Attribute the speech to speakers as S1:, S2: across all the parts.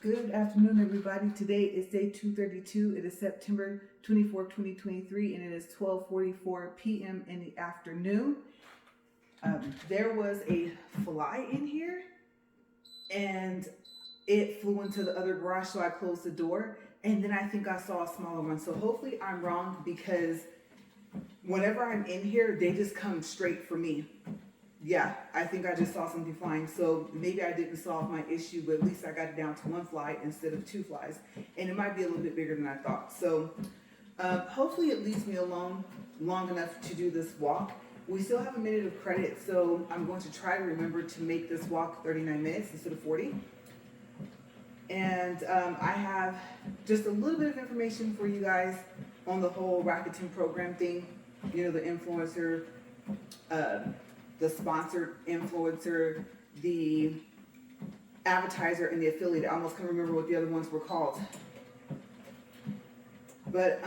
S1: Good afternoon, everybody. Today is day 232. It is September 24th, 2023, and it is 12:44 p.m. in the afternoon. There was a fly in here, and it flew into the other garage, so I closed the door, and then I think I saw a smaller one. So hopefully I'm wrong, because whenever I'm in here, they just come straight for me. Yeah, I think I just saw something flying, so maybe I didn't solve my issue, but at least I got it down to one fly instead of two flies, and it might be a little bit bigger than I thought. So hopefully it leaves me alone long enough to do this walk. We still have a minute of credit, so I'm going to try to remember to make this walk 39 minutes instead of 40. And I have just a little bit of information for you guys on the whole Rakuten program thing. You know, the influencer, the sponsored influencer, the advertiser, and the affiliate. I almost can't remember what the other ones were called. But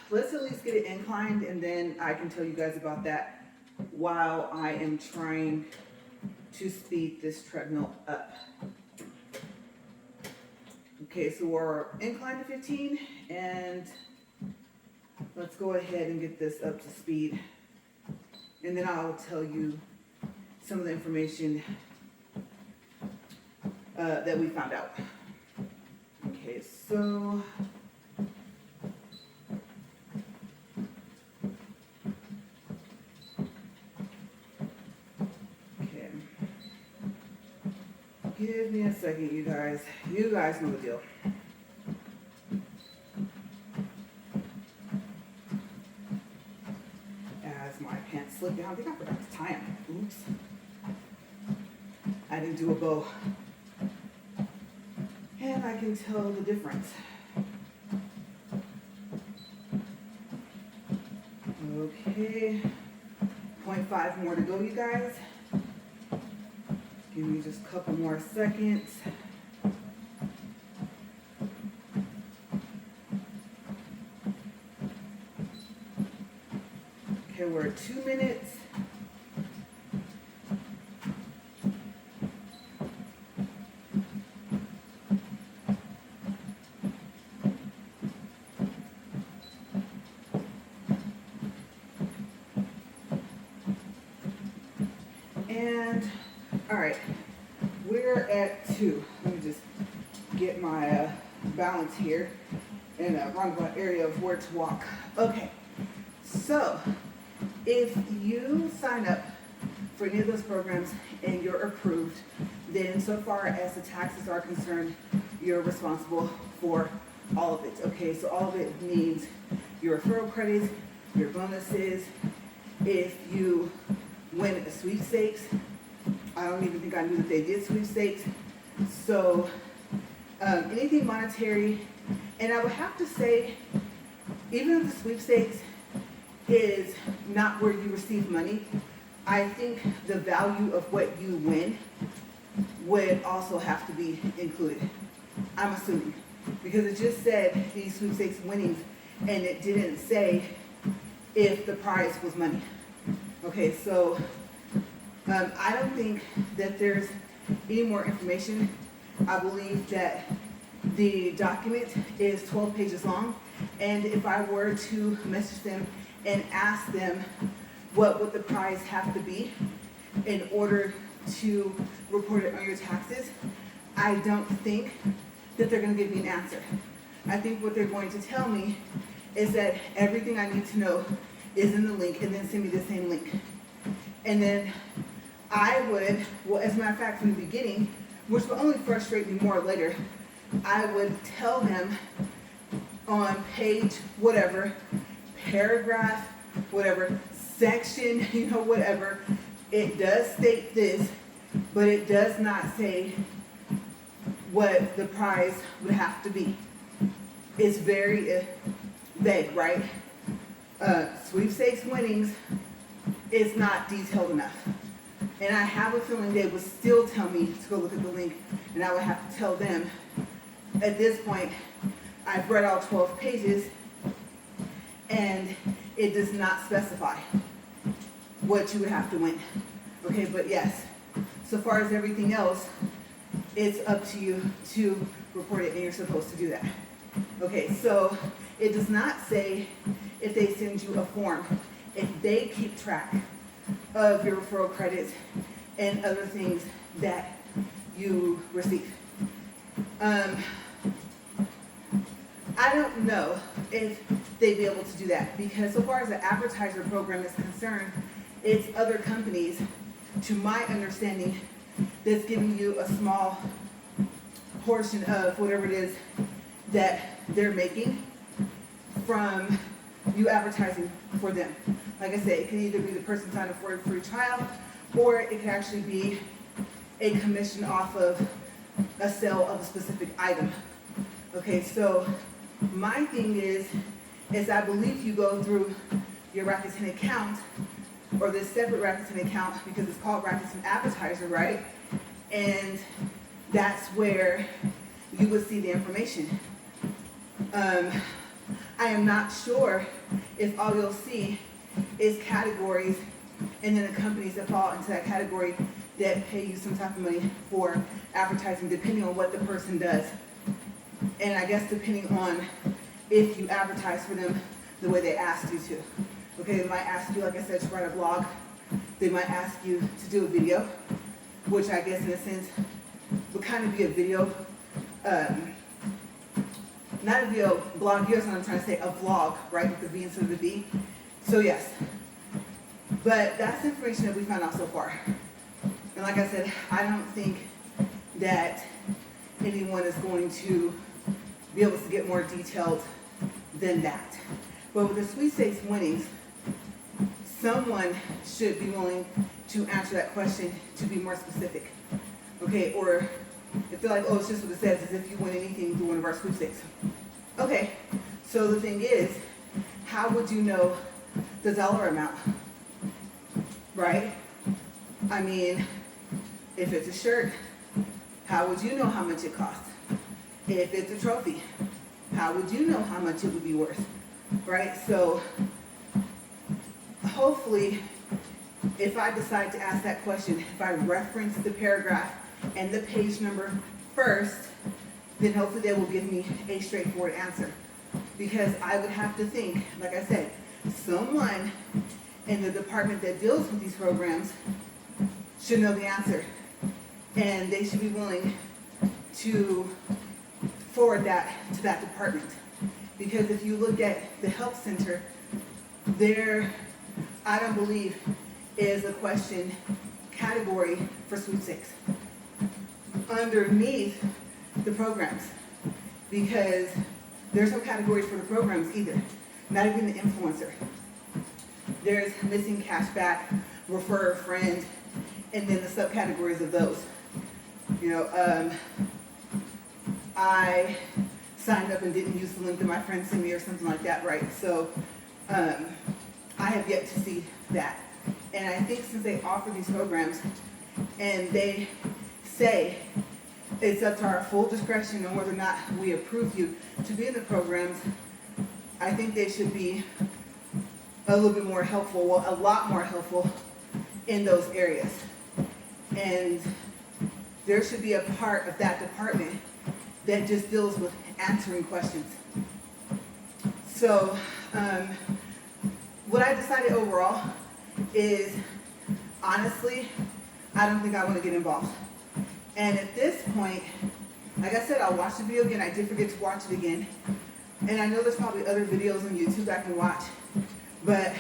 S1: let's at least get it inclined, and then I can tell you guys about that while I am trying to speed this treadmill up. Okay, so we're inclined to 15, and let's go ahead and get this up to speed. And then I'll tell you some of the information that we found out. Okay, so okay, give me a second, you guys. You guys know the deal. Slip down. I think I forgot to tie them. Oops. I didn't do a bow. And I can tell the difference. Okay. 0.5 more to go, you guys. Give me just a couple more seconds. Okay, we're at 2 minutes. And, all right, we're at 2. Let me just get my balance here in a roundabout area of where to walk. Okay, so if you sign up for any of those programs and you're approved, then so far as the taxes are concerned, you're responsible for all of it. Okay, so all of it means your referral credits, your bonuses. If you win a sweepstakes, I don't even think I knew that they did sweepstakes. So anything monetary, and I would have to say, even if the sweepstakes is not where you receive money, I think the value of what you win would also have to be included. I'm assuming, because it just said these sweepstakes winnings, and it didn't say if the prize was money. Okay, so I don't think that there's any more information. I believe that the document is 12 pages long, and if I were to message them and ask them what would the price have to be in order to report it on your taxes, I don't think that they're going to give me an answer. I think what they're going to tell me is that everything I need to know is in the link, and then send me the same link. And then I would, well, as a matter of fact, from the beginning, which will only frustrate me more later, I would tell them on page whatever, paragraph, whatever, section, whatever, it does state this, but it does not say what the price would have to be. It's very vague, right? Sweepstakes winnings is not detailed enough. And I have a feeling they would still tell me to go look at the link, and I would have to tell them, at this point, I've read all 12 pages, and it does not specify what you would have to win. Okay, but yes, so far as everything else, it's up to you to report it, and you're supposed to do that. Okay, so it does not say if they send you a form, if they keep track of your referral credits and other things that you receive. I don't know if they'd be able to do that, because so far as the advertiser program is concerned, it's other companies, to my understanding, that's giving you a small portion of whatever it is that they're making from you advertising for them. Like I said, it could either be the person signed up for a free trial, or it could actually be a commission off of a sale of a specific item. Okay, so my thing is I believe you go through your Rakuten account, or this separate Rakuten account, because it's called Rakuten Advertiser, right? And that's where you would see the information. I am not sure if all you'll see is categories and then the companies that fall into that category that pay you some type of money for advertising, depending on what the person does. And I guess depending on if you advertise for them the way they asked you to. Okay, they might ask you, like I said, to write a blog. They might ask you to do a video, which I guess in a sense would kind of be a video, not a video blog, here's what I'm trying to say, a vlog, right, with the V instead of the B. So yes, but that's information that we found out so far. And like I said, I don't think that anyone is going to be able to get more detailed than that. But with the sweepstakes winnings, someone should be willing to answer that question to be more specific. Okay, or if they're like, oh, it's just what it says, as if you win anything through one of our sweepstakes. Okay, so the thing is, how would you know the dollar amount? Right? I mean, if it's a shirt, how would you know how much it costs? If it's a trophy, how would you know how much it would be worth? Right? So hopefully, if I decide to ask that question, if I reference the paragraph and the page number first, then hopefully they will give me a straightforward answer. Because I would have to think, like I said, someone in the department that deals with these programs should know the answer. And they should be willing to forward that to that department. Because if you look at the help center, there, I don't believe, is a question category for sweepstakes underneath the programs, because there's no categories for the programs either, not even the influencer. There's missing cashback, refer a friend, and then the subcategories of those. You know, I signed up and didn't use the link that my friend sent me or something like that, right? So I have yet to see that. And I think since they offer these programs and they say it's up to our full discretion on whether or not we approve you to be in the programs, I think they should be a little bit more helpful, well, a lot more helpful in those areas. And there should be a part of that department that just deals with answering questions. So what I decided overall is, honestly, I don't think I want to get involved. And at this point, like I said, I'll watch the video again. I did forget to watch it again. And I know there's probably other videos on YouTube I can watch. But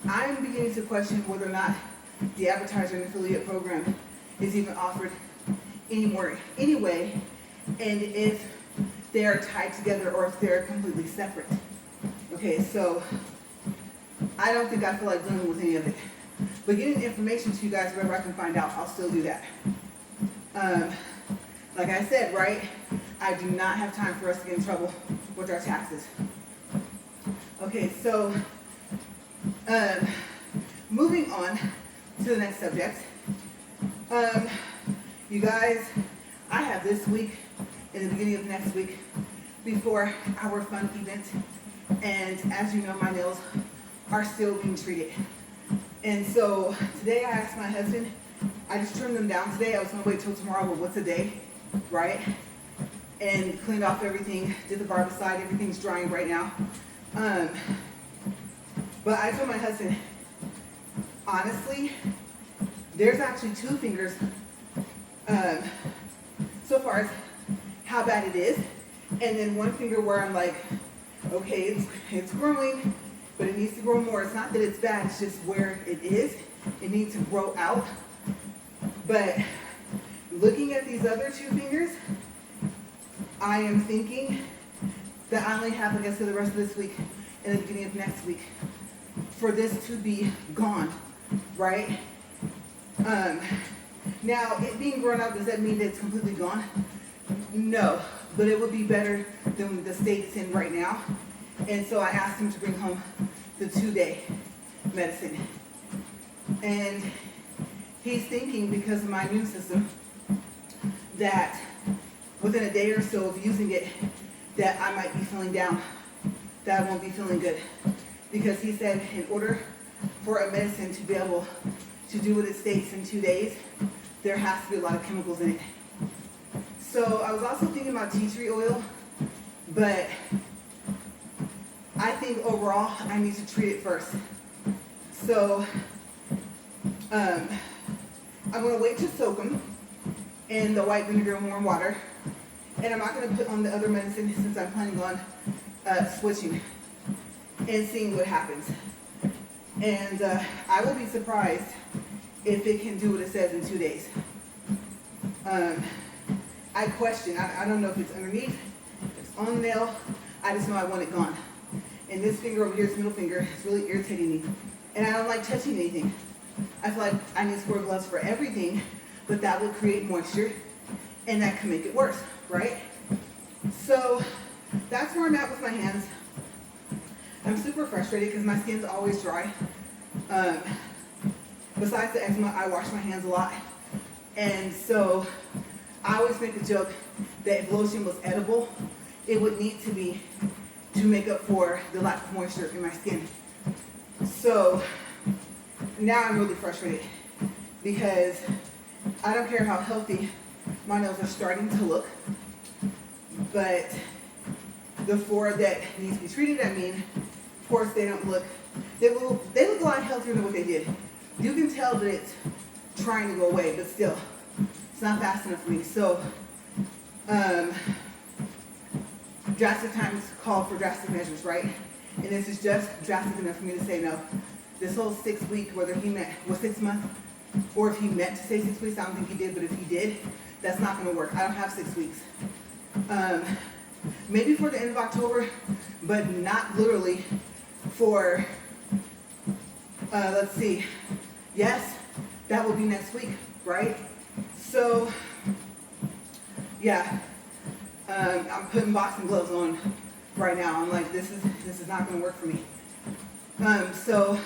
S1: I'm beginning to question whether or not the advertiser and affiliate program is even offered anymore anyway, and if they are tied together or if they're completely separate. Okay, so I don't think I feel like dealing with any of it. But getting information to you guys wherever I can find out, I'll still do that. Like I said, right, I do not have time for us to get in trouble with our taxes. Okay, so moving on to the next subject. You guys, I have this week and the beginning of next week before our fun event. And as you know, my nails are still being treated. And so today I asked my husband, I just trimmed them down today. I was going to wait till tomorrow, but what's a day, right? and cleaned off everything, did the barbicide, everything's drying right now. But I told my husband, honestly, there's actually 2 fingers so far as how bad it is, and then 1 finger where I'm like, okay, it's growing, but it needs to grow more. It's not that it's bad, it's just where it is. It needs to grow out. But looking at these other 2 fingers, I am thinking that I only have, I guess, for the rest of this week and the beginning of next week for this to be gone, right? Now, it being grown out, does that mean that it's completely gone? No, but it would be better than the state it's in right now. And so I asked him to bring home the 2-day medicine. And he's thinking, because of my immune system, that within a day or so of using it, that I might be feeling down, that I won't be feeling good. Because he said in order for a medicine to be able to do what it states in 2 days, there has to be a lot of chemicals in it. So I was also thinking about tea tree oil, but I think overall I need to treat it first. So I'm going to wait to soak them in the white vinegar and warm water. And I'm not going to put on the other medicine since I'm planning on switching and seeing what happens. And I will be surprised if it can do what it says in 2 days. I question, I don't know if it's underneath, if it's on the nail, I just know I want it gone. And this finger over here, this middle finger, is really irritating me. And I don't like touching anything. I feel like I need to wear gloves for everything, but that will create moisture, and that can make it worse, right? So that's where I'm at with my hands. I'm super frustrated because my skin's always dry. Besides the eczema, I wash my hands a lot. And so I always make a joke that if lotion was edible, it would need to be to make up for the lack of moisture in my skin. So now I'm really frustrated because I don't care how healthy my nails are starting to look, but the 4 that needs to be treated, I mean, of course they don't look, they look a lot healthier than what they did. You can tell that it's trying to go away, but still, it's not fast enough for me. So, drastic times call for drastic measures, right? And this is just drastic enough for me to say no. This whole 6 week, whether he meant, was 6 months, or if he meant to say 6 weeks, I don't think he did, but if he did, that's not gonna work. I don't have 6 weeks. Maybe for the end of October, but not literally for, let's see, yes, that will be next week, right? So, yeah, I'm putting boxing gloves on right now. I'm like, this is not gonna work for me. So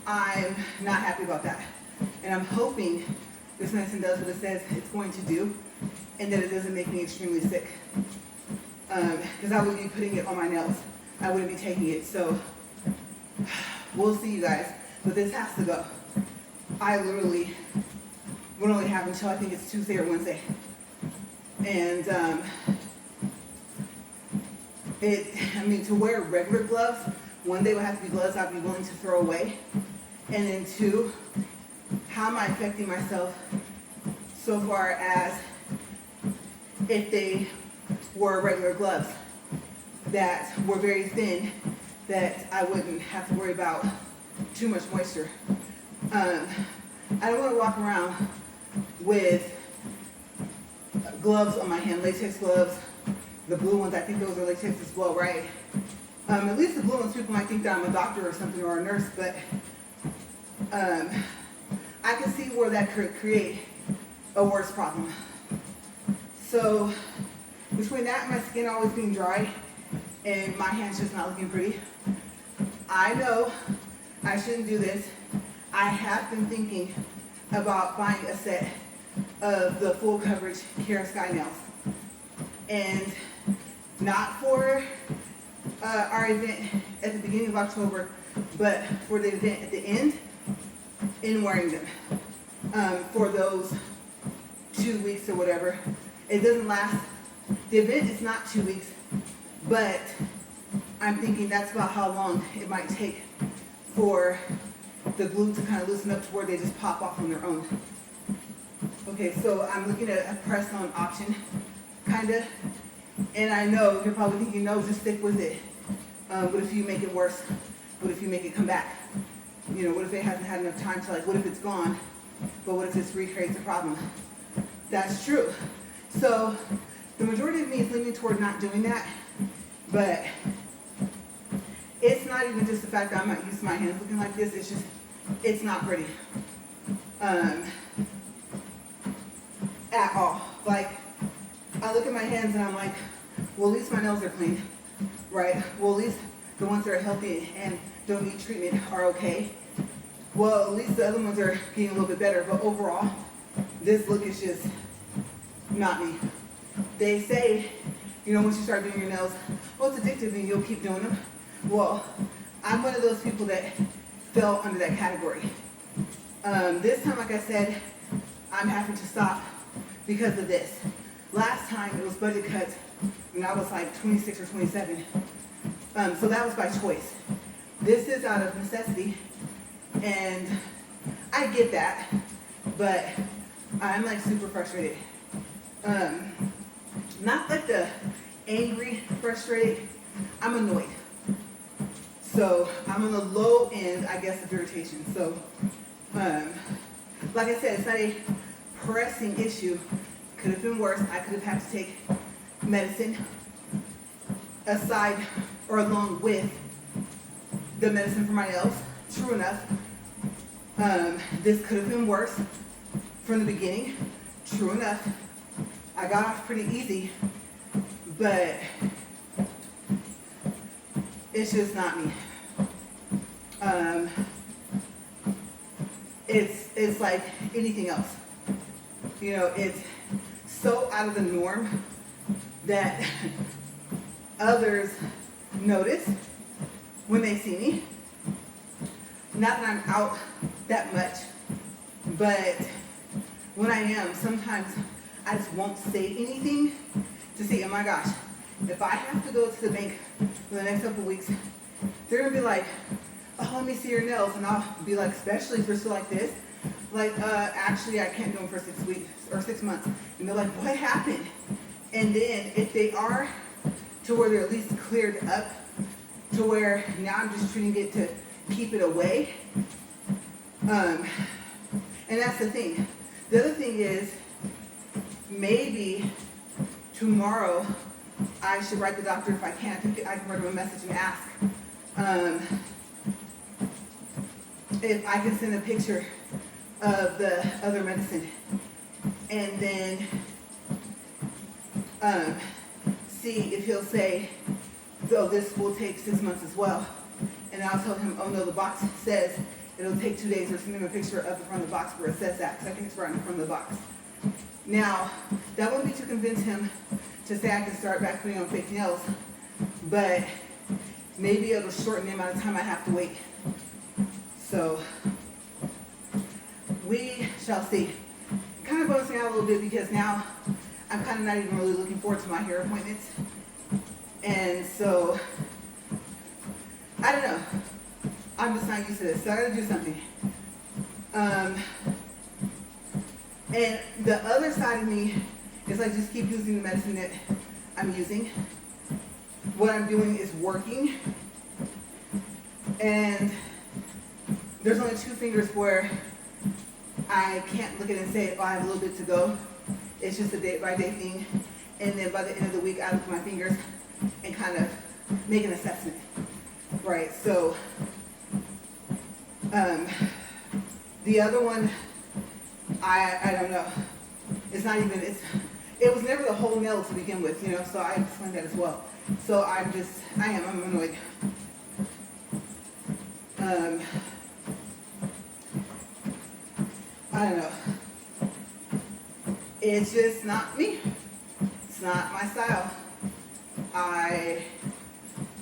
S1: I'm not happy about that. And I'm hoping this medicine does what it says it's going to do, and that it doesn't make me extremely sick. Because I would be putting it on my nails. I wouldn't be taking it. So we'll see, you guys. But this has to go. I literally would only have until I think it's Tuesday or Wednesday. And to wear regular gloves, 1, they would have to be gloves I'd be willing to throw away. And then 2, how am I affecting myself so far as if they were regular gloves that were very thin, that I wouldn't have to worry about too much moisture. I don't want to walk around with gloves on my hand, latex gloves, the blue ones. I think those are latex as well, right? At least the blue ones, people might think that I'm a doctor or something or a nurse, but I can see where that could create a worse problem. So between that and my skin always being dry and my hands just not looking pretty, I know I shouldn't do this. I have been thinking about buying a set of the full coverage Kara Sky nails. And not for our event at the beginning of October, but for the event at the end, in wearing them for those 2 weeks or whatever. It doesn't last The event is not 2 weeks, but I'm thinking that's about how long it might take for the glue to kind of loosen up to where they just pop off on their own. Okay, so I'm looking at a press-on option, kind of, and I know you're probably thinking, no, just stick with it. What if you make it worse? What if you make it come back? You know, what if it hasn't had enough time to, like, what if it's gone? But what if this recreates a problem? That's true. So the majority of me is leaning toward not doing that, but it's not even just the fact that I'm not used to my hands looking like this, it's just, it's not pretty. At all. Like, I look at my hands and I'm like, well, at least my nails are clean, right? Well, at least the ones that are healthy and don't need treatment are okay. Well, at least the other ones are getting a little bit better, but overall, this look is just not me. They say, you know, once you start doing your nails, well, it's addictive and you'll keep doing them. Well, I'm one of those people that fell under that category. This time, like I said, I'm having to stop because of this. Last time it was budget cuts when I was like 26 or 27. So that was by choice. This is out of necessity, and I get that, but I'm like super frustrated. Not like the angry, frustrated, I'm annoyed. So I'm on the low end, I guess, of irritation. So, like I said, it's not a pressing issue. Could have been worse. I could have had to take medicine aside or along with the medicine for my nails. True enough. This could have been worse from the beginning. True enough. I got off pretty easy, but it's just not me. It's like anything else. You know, it's so out of the norm that others notice when they see me. Not that I'm out that much, but when I am, sometimes I just won't say anything to say, oh my gosh, if I have to go to the bank for the next couple of weeks, they're gonna be like, oh, let me see your nails. And I'll be like, especially if they're still like this, like, actually I can't do them for 6 weeks or 6 months. And they're like, what happened? And then if they are to where they're at least cleared up to where now I'm just treating it to keep it away. And that's the thing. The other thing is, maybe tomorrow I should write the doctor if I can. I can write him a message and ask if I can send a picture of the other medicine, and then see if he'll say, oh, this will take 6 months as well. And I'll tell him, oh no, the box says it'll take 2 days, or send him a picture of the front of the box where it says that, because I think it's right in the front of the box. Now, that won't be to convince him to say I can start back putting on fake nails, but maybe it'll shorten the amount of time I have to wait. So, we shall see. Kind of bonusing out a little bit because now I'm kind of not even really looking forward to my hair appointments. And so, I don't know. I'm just not used to this, so I gotta do something. And the other side of me is like, just keep using the medicine that I'm using. What I'm doing is working. And there's only 2 fingers where I can't look at it and say, oh, I have a little bit to go. It's just a day-by-day thing. And then by the end of the week, I look at my fingers and kind of make an assessment. Right, so the other one, I don't know. It's not even, it was never the whole nail to begin with, you know, so I explained that as well. So I'm annoyed. I don't know. It's just not me. It's not my style. I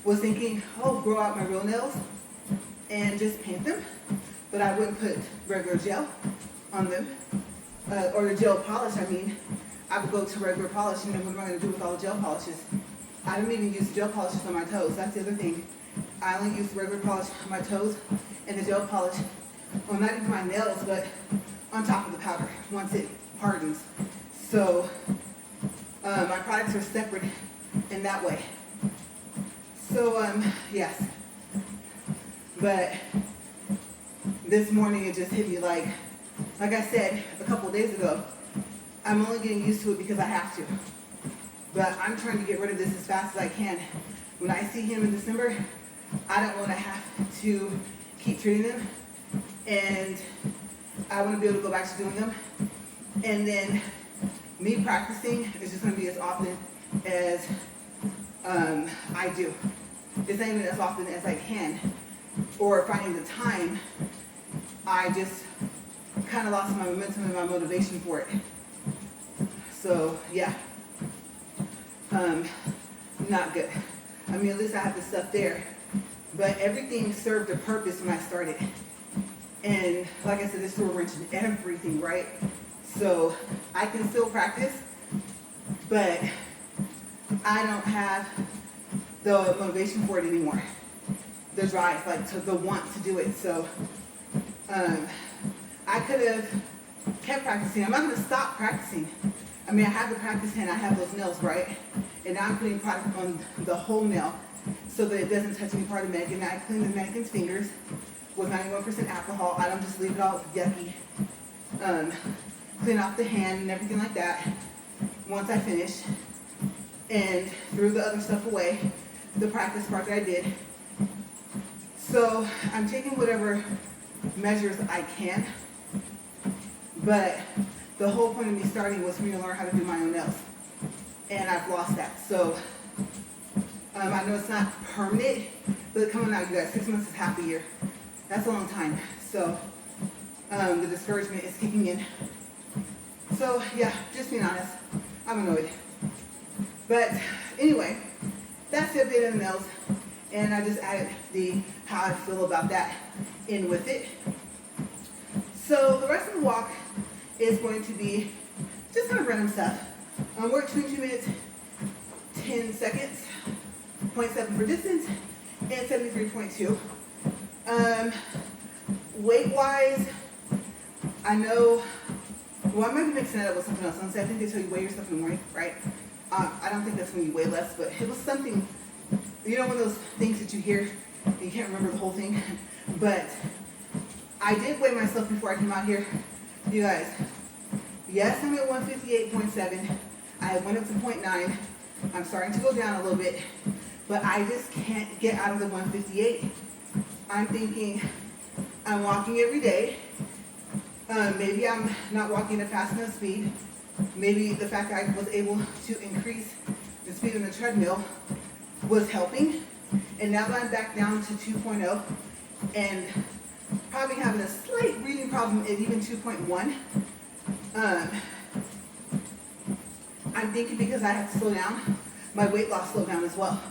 S1: was thinking, oh, grow out my real nails and just paint them, but I wouldn't put regular gel on them, or the gel polish, I mean. I would go to regular polish, and then what am I going to do with all the gel polishes? I don't even use gel polishes on my toes. That's the other thing. I only use regular polish on my toes and the gel polish on not even my nails, but on top of the powder once it hardens. So my products are separate in that way. So yes, but this morning it just hit me like I said a couple of days ago, I'm only getting used to it because I have to. But I'm trying to get rid of this as fast as I can. When I see him in December, I don't want to have to keep treating them, and I want to be able to go back to doing them. And then me practicing is just going to be as often as I do. It's not even as often as I can, or finding the time. I just kind of lost my momentum and my motivation for it. So yeah, not good. I mean, at least I have the stuff there, but everything served a purpose when I started. And like I said, this threw a wrench in everything, right? So I can still practice, but I don't have the motivation for it anymore. The drive, like the want to do it. So I could have kept practicing. I'm not going to stop practicing. I mean, I have the practice hand, I have those nails, right? And now I'm putting product on the whole nail so that it doesn't touch any part of the mannequin. Now I clean the mannequin's fingers with 91% alcohol. I don't just leave it all yucky. Clean off the hand and everything like that once I finish. And threw the other stuff away, the practice part that I did. So I'm taking whatever measures I can, but the whole point of me starting was for me to learn how to do my own nails, and I've lost that. So I know it's not permanent, but come on now, you guys, 6 months is half a year. That's a long time. So the discouragement is kicking in. So yeah, just being honest, I'm annoyed. But anyway, that's the update on the nails, and I just added the how I feel about that in with it. So the rest of the walk is going to be just kind of random stuff. We're at 22 minutes, 10 seconds, 0.7 for distance, and 73.2. Weight-wise, I know, well, I might be mixing it up with something else. I think they tell you weigh yourself in the morning, right? I don't think that's when you weigh less, but it was something, you know, one of those things that you hear, and you can't remember the whole thing, but I did weigh myself before I came out here. You guys, yes, I'm at 158.7. I went up to 0.9. I'm starting to go down a little bit, but I just can't get out of the 158. I'm thinking I'm walking every day. Maybe I'm not walking at a fast enough speed. Maybe the fact that I was able to increase the speed on the treadmill was helping. And now that I'm back down to 2.0 and probably having a slight breathing problem at even 2.1, I'm thinking because I have to slow down, my weight loss slowed down as well.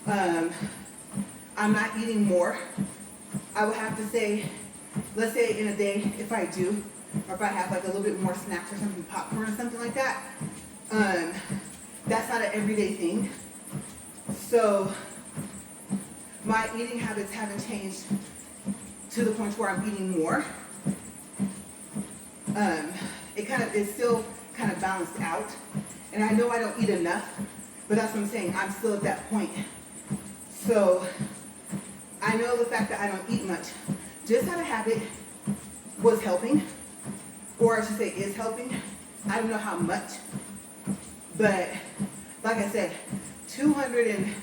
S1: I'm not eating more. I would have to say, let's say in a day, if I do, or if I have like a little bit more snacks or something, popcorn or something like that, that's not an everyday thing. So my eating habits haven't changed to the point where I'm eating more. It's still kind of balanced out. And I know I don't eat enough, but that's what I'm saying. I'm still at that point. So I know the fact that I don't eat much, just out of habit, was helping, or I should say is helping. I don't know how much, but like I said, 200 and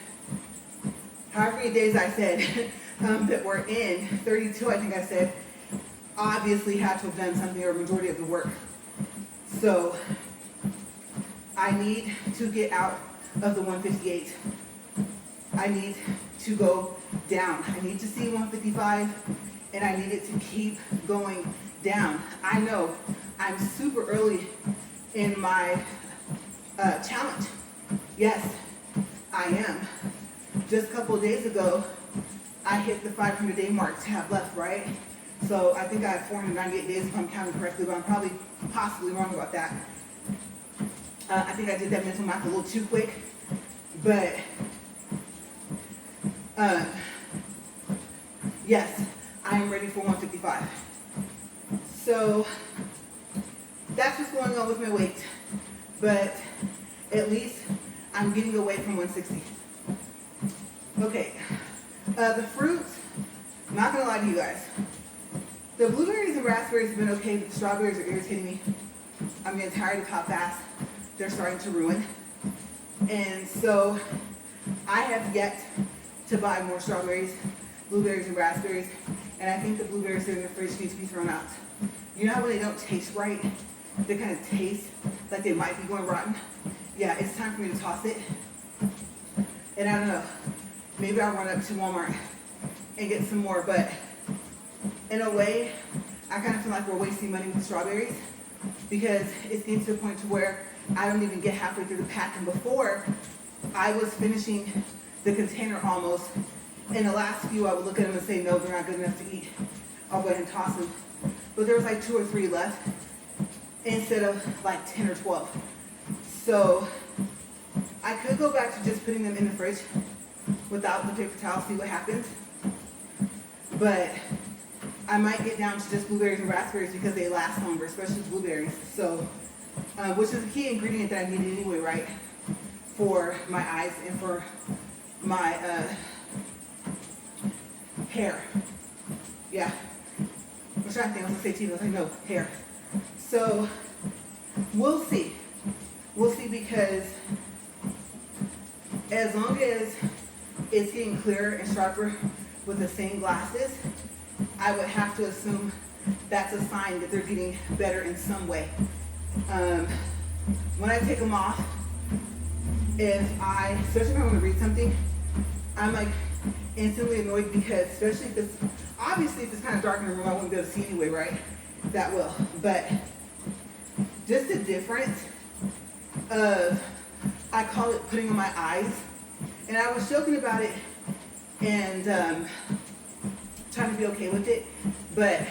S1: however many days I said that we're in, 32 I think I said, obviously had to have done something or majority of the work. So I need to get out of the 158. I need to go down. I need to see 155, and I need it to keep going down. I know I'm super early in my challenge. Yes, I am. Just a couple of days ago, I hit the 500-day mark to have left, right? So I think I have 498 days if I'm counting correctly, but I'm probably possibly wrong about that. I think I did that mental math a little too quick, but yes, I am ready for 155. So that's what's going on with my weight, but at least I'm getting away from 160. Okay, the fruits, not gonna lie to you guys. The blueberries and raspberries have been okay, but the strawberries are irritating me. I'm getting tired of how fast they're starting to ruin. And so I have yet to buy more strawberries, blueberries, and raspberries. And I think the blueberries that are in the fridge need to be thrown out. You know how when they don't taste right, they kind of taste like they might be going rotten? Yeah, it's time for me to toss it. And I don't know, maybe I'll run up to Walmart and get some more, but in a way, I kind of feel like we're wasting money with strawberries because it's getting to the point to where I don't even get halfway through the pack. And before, I was finishing the container almost. And the last few, I would look at them and say, no, they're not good enough to eat. I'll go ahead and toss them. But there was like 2 or 3 left instead of like 10 or 12. So I could go back to just putting them in the fridge without the paper towel, see what happens. But I might get down to just blueberries and raspberries because they last longer, especially blueberries. So, which is a key ingredient that I need anyway, right? For my eyes and for my hair. Yeah. I'm trying to think, I was gonna say teeth, I was like, no, hair. So, we'll see. We'll see, because as long as it's getting clearer and sharper with the same glasses, I would have to assume that's a sign that they're getting better in some way. When I take them off, especially if I want to read something, I'm like instantly annoyed because, especially if it's, obviously if it's kind of dark in the room, I won't be able to see anyway, right? That will. But just the difference of, I call it putting on my eyes. And I was joking about it and trying to be okay with it. But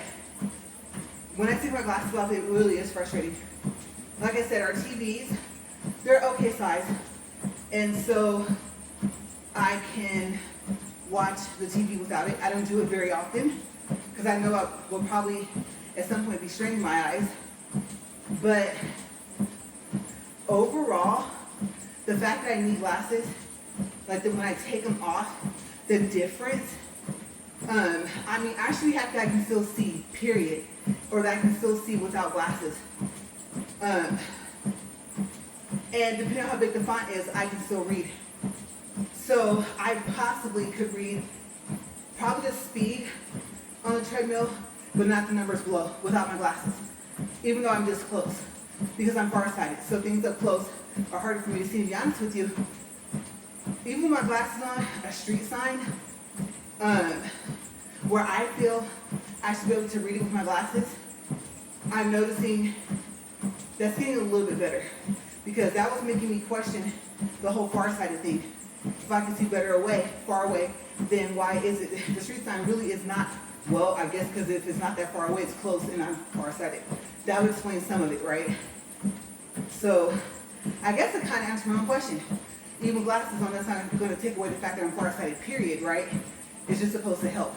S1: when I take my glasses off, it really is frustrating. Like I said, our TVs, they're okay size. And so I can watch the TV without it. I don't do it very often because I know I will probably at some point be straining my eyes. But overall, the fact that I need glasses, like that when I take them off, the difference, I mean, actually happy I can still see, period, or that I can still see without glasses. And depending on how big the font is, I can still read. So I possibly could read probably the speed on the treadmill, but not the numbers below without my glasses, even though I'm this close, because I'm farsighted. So things up close are harder for me to see. To be honest with you, even with my glasses on, a street sign, where I feel I should be able to read it with my glasses, I'm noticing that's getting a little bit better, because that was making me question the whole farsighted thing. If I can see better far away, then why is it the street sign really is not, well, I guess because if it's not that far away, it's close and I'm farsighted. That would explain some of it, right? So I guess it kind of answers my own question. Even glasses on, that's not going to take away the fact that I'm farsighted, period, right? It's just supposed to help.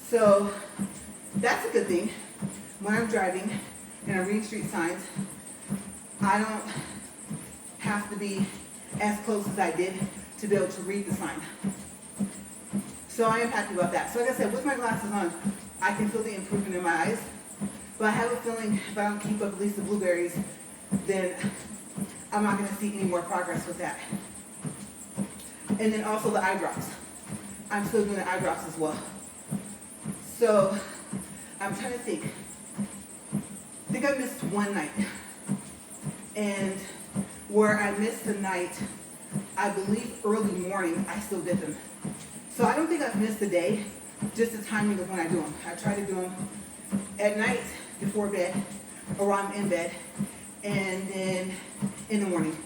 S1: So that's a good thing. When I'm driving and I'm reading street signs, I don't have to be as close as I did to be able to read the sign. So I am happy about that. So like I said, with my glasses on, I can feel the improvement in my eyes. But I have a feeling if I don't keep up at least the blueberries, then I'm not going to see any more progress with that. And then also the eye drops. I'm still doing the eye drops as well. So I'm trying to think. I think I missed one night. And where I missed the night, I believe early morning, I still did them. So I don't think I've missed a day, just the timing of when I do them. I try to do them at night before bed, or while I'm in bed, and then in the morning.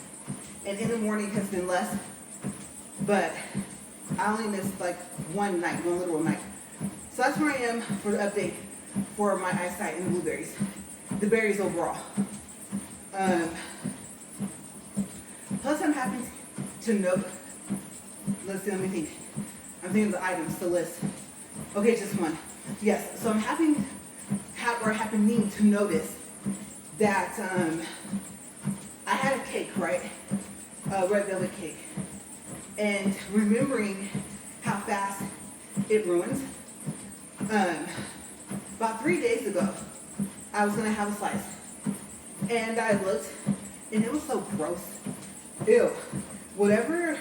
S1: And in the morning has been less, but I only missed like one night, one literal night. So that's where I am for the update for my eyesight and the blueberries. The berries overall. Plus I'm happy to note, let's see, let me think. I'm thinking of the items, the list. Okay, just one. Yes, so I'm happening to notice that I had a cake, right? A red velvet cake. And remembering how fast it ruins. About 3 days ago, I was gonna have a slice. And I looked, and it was so gross. Ew. Whatever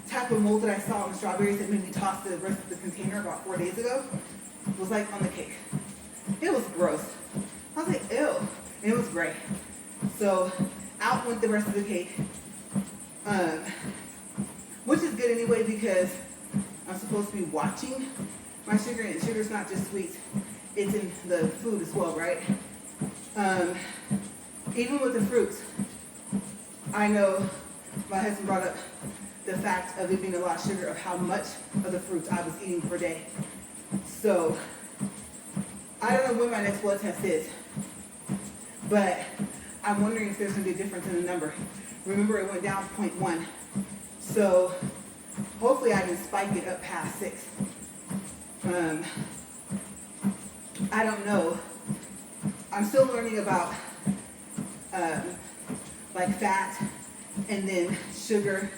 S1: type of mold that I saw on the strawberries that made me toss the rest of the container about 4 days ago was like on the cake. It was gross. I was like, ew. And it was gray. So out went the rest of the cake. Which is good anyway because I'm supposed to be watching my sugar, and sugar's not just sweets, it's in the food as well, right? Even with the fruits, I know my husband brought up the fact of it being a lot of sugar, of how much of the fruits I was eating per day. So I don't know when my next blood test is, but I'm wondering if there's going to be a difference in the number. Remember, it went down to 0.1. So hopefully I can spike it up past 6. I don't know. I'm still learning about like fat and then sugar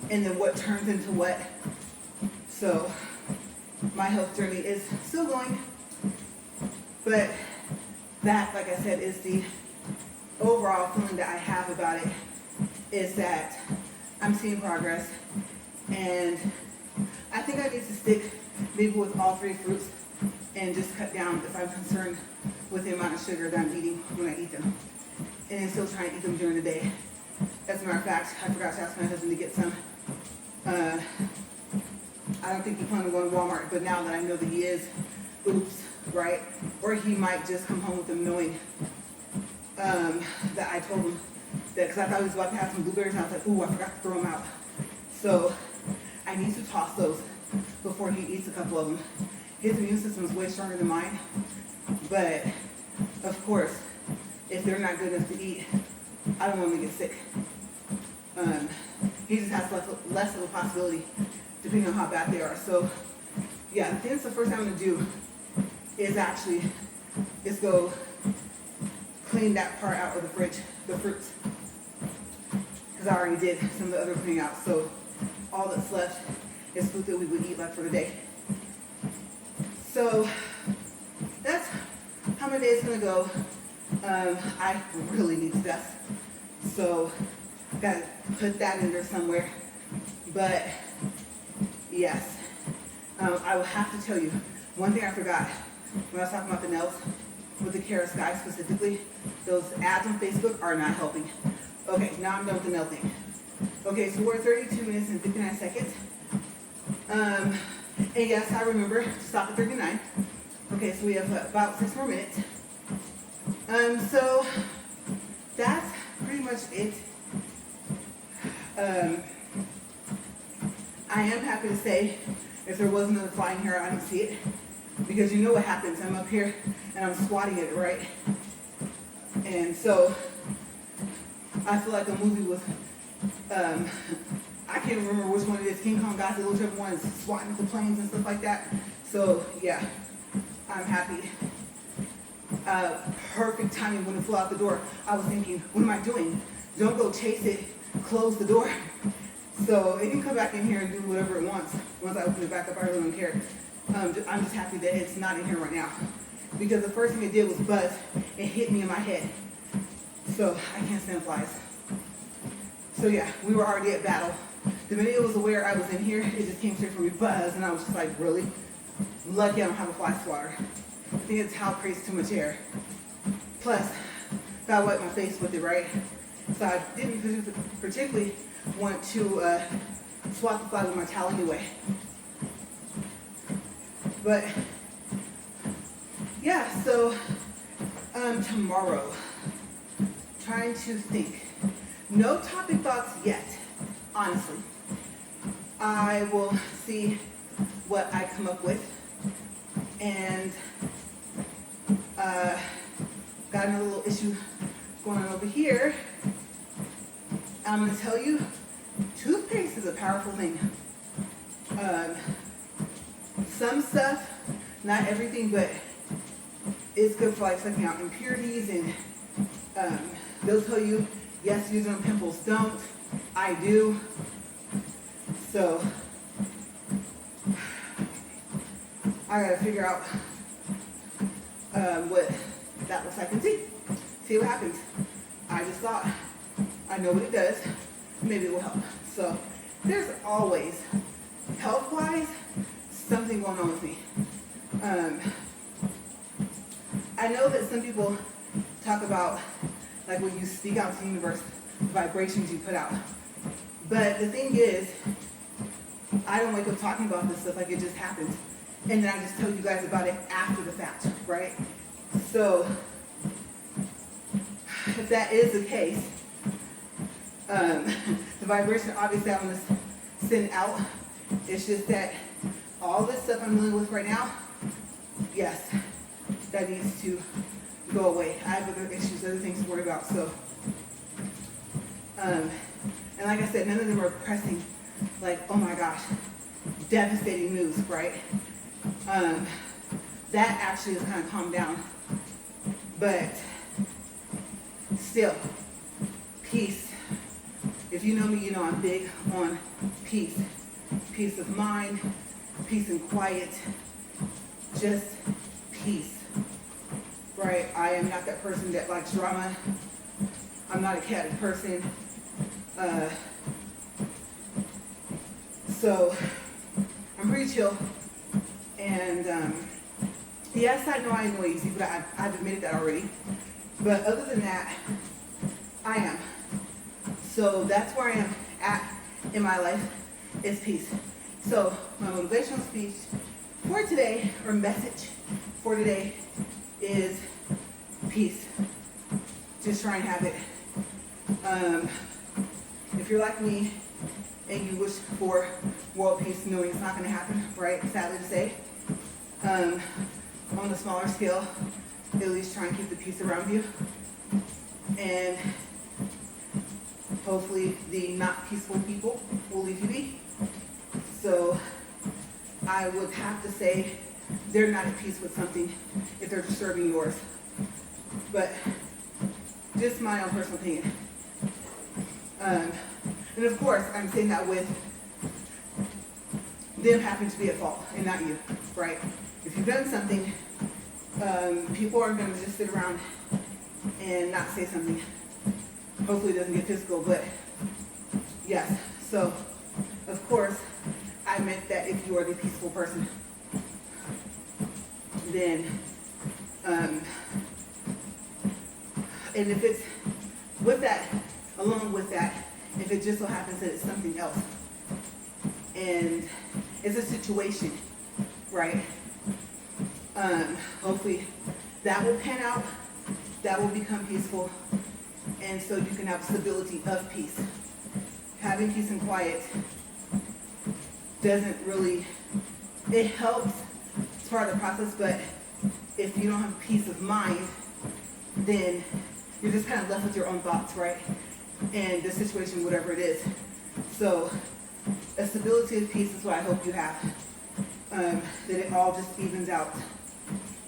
S1: and then what turns into what. So my health journey is still going. But that, like I said, is the overall feeling that I have about it, is that I'm seeing progress. And I think I need to stick maybe with all 3 fruits and just cut down if I'm concerned with the amount of sugar that I'm eating when I eat them. And then still try and eat them during the day. As a matter of fact, I forgot to ask my husband to get some. I don't think he planned on going to Walmart, but now that I know that he is, oops, right? Or he might just come home with them knowing that I told him that, because I thought he was about to have some blueberries, and I was like, ooh, I forgot to throw them out. So I need to toss those before he eats a couple of them. His immune system is way stronger than mine, but of course, if they're not good enough to eat, I don't want him to get sick. He just has less of a possibility depending on how bad they are. So yeah, I think it's the first thing I'm going to do is go clean that part out of the fridge, the fruits, because I already did some of the other cleaning out. So all that's left is food that we would eat like for the day. So that's how my day is going to go. I really need stuff, so got to put that in there somewhere. But yes, I will have to tell you one thing I forgot when I was talking about the nails with the Kara Sky specifically. Those ads on Facebook are not helping. Okay, now I'm done with the nail thing. Okay, so we're at 32 minutes and 59 seconds. And yes, I remember to stop at 39. Okay, so we have about 6 more minutes. So that's pretty much it. I am happy to say, if there was another fly in here, I don't see it. Because you know what happens. I'm up here and I'm swatting it, right? And so I feel like a movie with, I can't remember which one it is, King Kong Godzilla, whichever one is swatting the planes and stuff like that. So yeah, I'm happy. Perfect timing when it flew out the door. I was thinking, what am I doing? Don't go chase it, close the door. So it can come back in here and do whatever it wants. Once I open it back up, I really don't care. I'm just happy that it's not in here right now. Because the first thing it did was buzz. It hit me in my head. So I can't stand flies. So yeah, we were already at battle. The minute it was aware I was in here, it just came straight for me, buzz, and I was just like, really? Lucky I don't have a fly swatter. I think it's how it creates too much air. Plus, I wiped my face with it, right? So I didn't particularly want to swat the fly with my towel anyway. But yeah, so tomorrow, trying to think. No topic thoughts yet, honestly. I will see what I come up with. And got another little issue going on over here. I'm gonna tell you, toothpaste is a powerful thing. Some stuff, not everything, but it's good for like sucking out impurities, and they'll tell you, yes, use it on pimples. Don't. I do. So I gotta figure out what that looks like and see what happens. I just thought, I know what it does, maybe it will help. So there's always, health-wise, something going on with me. I know that some people talk about, like when you speak out to the universe, the vibrations you put out. But the thing is, I don't wake up talking about this stuff like it just happens. And then I just tell you guys about it after the fact, right? So if that is the case, the vibration obviously I'm going to send out. It's just that all this stuff I'm dealing with right now, yes, that needs to go away. I have other issues, other things to worry about. So, and like I said, none of them are pressing, like, oh my gosh, devastating news, right? That actually has kind of calmed down. But still, peace. If you know me, you know I'm big on peace. Peace of mind, peace and quiet, just peace. Right? I am not that person that likes drama. I'm not a catty person. So I'm pretty chill. And yes, I know I annoy easy, but I've admitted that already. But other than that, I am. So that's where I am at in my life, is peace. So my motivational speech for today, or message for today, is peace. Just try and have it. If you're like me and you wish for world peace, knowing it's not going to happen, right? Sadly to say. On a smaller scale, at least try and keep the peace around you. And hopefully the not peaceful people will leave you be. So I would have to say they're not at peace with something if they're disturbing yours. But just my own personal opinion. And of course, I'm saying that with them having to be at fault and not you, right? If you've done something, people aren't going to just sit around and not say something. Hopefully it doesn't get physical, but yes. So, of course, I meant that if you are the peaceful person, then, and if it's with that, along with that, if it just so happens that it's something else, and it's a situation, right? Hopefully that will pan out, that will become peaceful, and so you can have stability of peace. Having peace and quiet doesn't really, it helps, it's part of the process, but if you don't have peace of mind, then you're just kind of left with your own thoughts, right? And the situation, whatever it is. So a stability of peace is what I hope you have. That it all just evens out.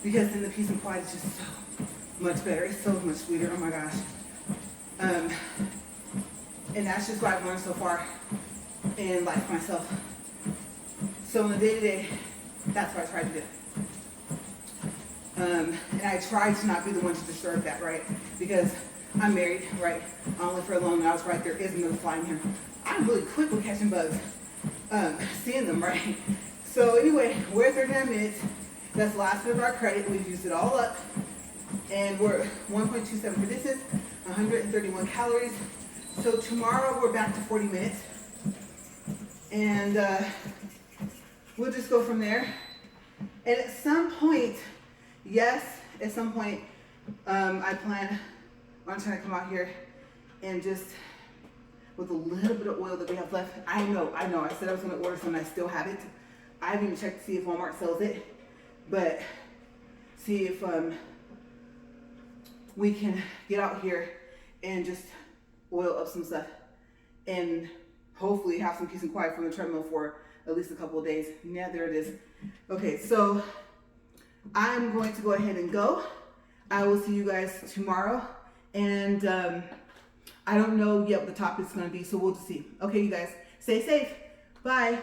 S1: Because then the peace and quiet is just so much better. It's so much sweeter. Oh my gosh. And that's just what I've learned so far in life myself. So in the day-to-day, that's what I try to do. And I try to not be the one to disturb that, right? Because I'm married, right? I only for a long hours, right? There is another fly in here. I'm really quick with catching bugs, seeing them, right? So anyway, we're at 39 minutes. That's the last bit of our credit. We've used it all up. And we're 1.27 for this is 131 calories. So tomorrow we're back to 40 minutes. And we'll just go from there. And at some point, yes, at some point, I plan on trying to come out here and just, with a little bit of oil that we have left. I know. I said I was going to order some and I still have it. I haven't even checked to see if Walmart sells it. But see if we can get out here and just oil up some stuff and hopefully have some peace and quiet from the treadmill for at least a couple of days. Yeah, there it is. Okay, so I'm going to go ahead and go. I will see you guys tomorrow. And I don't know yet what the topic's going to be, so we'll just see. Okay, you guys, stay safe. Bye.